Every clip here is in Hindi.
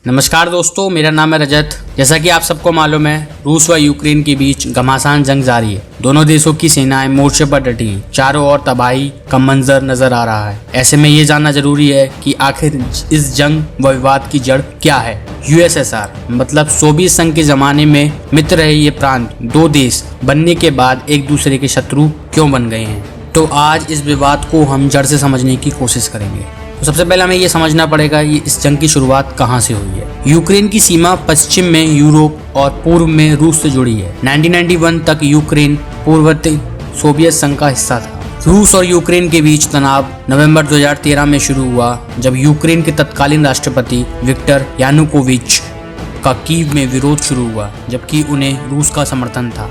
नमस्कार दोस्तों, मेरा नाम है रजत। जैसा कि आप सबको मालूम है, रूस व यूक्रेन के बीच घमासान जंग जारी है। दोनों देशों की सेनाएं मोर्चे पर डटी हैं। चारों ओर तबाही का मंजर नजर आ रहा है। ऐसे में ये जानना जरूरी है कि आखिर इस जंग व विवाद की जड़ क्या है। यूएसएसआर मतलब सोवियत संघ के जमाने में मित्र रहे ये प्रांत दो देश बनने के बाद एक दूसरे के शत्रु क्यों बन गए हैं। तो आज इस विवाद को हम जड़ से समझने की कोशिश करेंगे। तो सबसे पहले हमें ये समझना पड़ेगा कि इस जंग की शुरुआत कहाँ से हुई है। यूक्रेन की सीमा पश्चिम में यूरोप और पूर्व में रूस से जुड़ी है। 1991 तक यूक्रेन पूर्ववर्ती सोवियत संघ का हिस्सा था। रूस और यूक्रेन के बीच तनाव नवंबर 2013 में शुरू हुआ, जब यूक्रेन के तत्कालीन राष्ट्रपति विक्टर यानुकोविच का कीव में विरोध शुरू हुआ, जबकि उन्हें रूस का समर्थन था।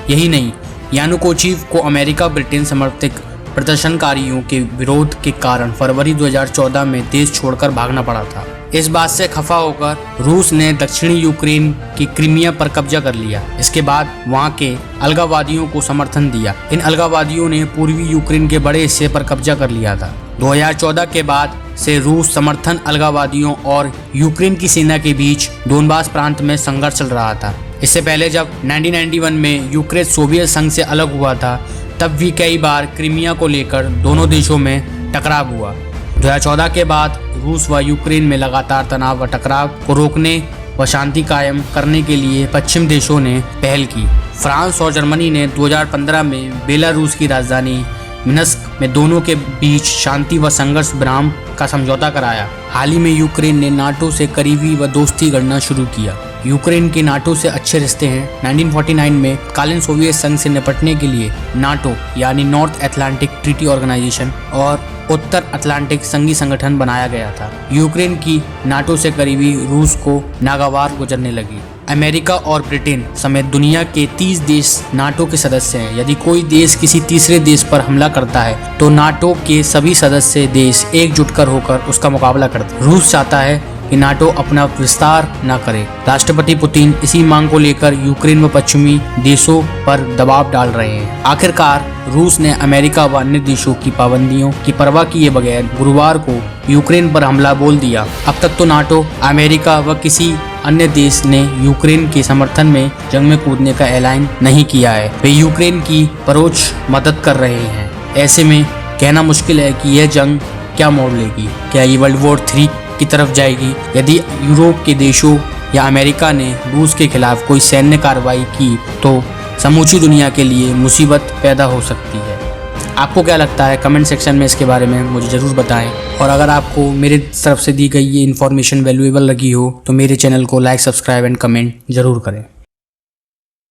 यही नहीं, यानुकोविच को अमेरिका ब्रिटेन समर्थित प्रदर्शनकारियों के विरोध के कारण फरवरी 2014 में देश छोड़कर भागना पड़ा था। इस बात से खफा होकर रूस ने दक्षिणी यूक्रेन की क्रीमिया पर कब्जा कर लिया। इसके बाद वहां के अलगाववादियों को समर्थन दिया। इन अलगाववादियों ने पूर्वी यूक्रेन के बड़े हिस्से पर कब्जा कर लिया था। 2014 के बाद से रूस समर्थन अलगाववादियों और यूक्रेन की सेना के बीच डोनबास प्रांत में संघर्ष चल रहा था। इससे पहले जब 1991 में यूक्रेन सोवियत संघ से अलग हुआ था, तब भी कई बार क्रीमिया को लेकर दोनों देशों में टकराव हुआ। 2014 के बाद रूस व यूक्रेन में लगातार तनाव व टकराव को रोकने व शांति कायम करने के लिए पश्चिम देशों ने पहल की। फ्रांस और जर्मनी ने 2015 में बेलारूस की राजधानी मिन्स्क में दोनों के बीच शांति व संघर्ष विराम का समझौता कराया। हाल ही में यूक्रेन ने नाटो से करीबी व दोस्ती गढ़ना शुरू किया। यूक्रेन के नाटो से अच्छे रिश्ते हैं। 1949 में तत्कालीन सोवियत संघ से निपटने के लिए नाटो यानी नॉर्थ अटलांटिक ट्रीटी ऑर्गेनाइजेशन और उत्तर अटलांटिक संघी संगठन बनाया गया था। यूक्रेन की नाटो से करीबी रूस को नागवार गुजरने लगी। अमेरिका और ब्रिटेन समेत दुनिया के 30 देश नाटो के सदस्य हैं। यदि कोई देश किसी तीसरे देश पर हमला करता है तो नाटो के सभी सदस्य देश एकजुट होकर उसका मुकाबला करते हैं। रूस चाहता है कि नाटो अपना विस्तार न करे। राष्ट्रपति पुतिन इसी मांग को लेकर यूक्रेन व पश्चिमी देशों पर दबाव डाल रहे हैं। आखिरकार रूस ने अमेरिका व अन्य देशों की पाबंदियों की परवाह किए बगैर गुरुवार को यूक्रेन पर हमला बोल दिया। अब तक तो नाटो, अमेरिका व किसी अन्य देश ने यूक्रेन के समर्थन में जंग में कूदने का ऐलान नहीं किया है। वे यूक्रेन की परोक्ष मदद कर रहे हैं। ऐसे में कहना मुश्किल है कि यह जंग क्या मोड़ लेगी। क्या ये वर्ल्ड वॉर 3 की तरफ जाएगी? यदि यूरोप के देशों या अमेरिका ने रूस के खिलाफ कोई सैन्य कार्रवाई की तो समूची दुनिया के लिए मुसीबत पैदा हो सकती है। आपको क्या लगता है? कमेंट सेक्शन में इसके बारे में मुझे ज़रूर बताएं। और अगर आपको मेरे तरफ से दी गई ये इन्फॉर्मेशन वैल्यूएबल लगी हो तो मेरे चैनल को लाइक, सब्सक्राइब एंड कमेंट ज़रूर करें।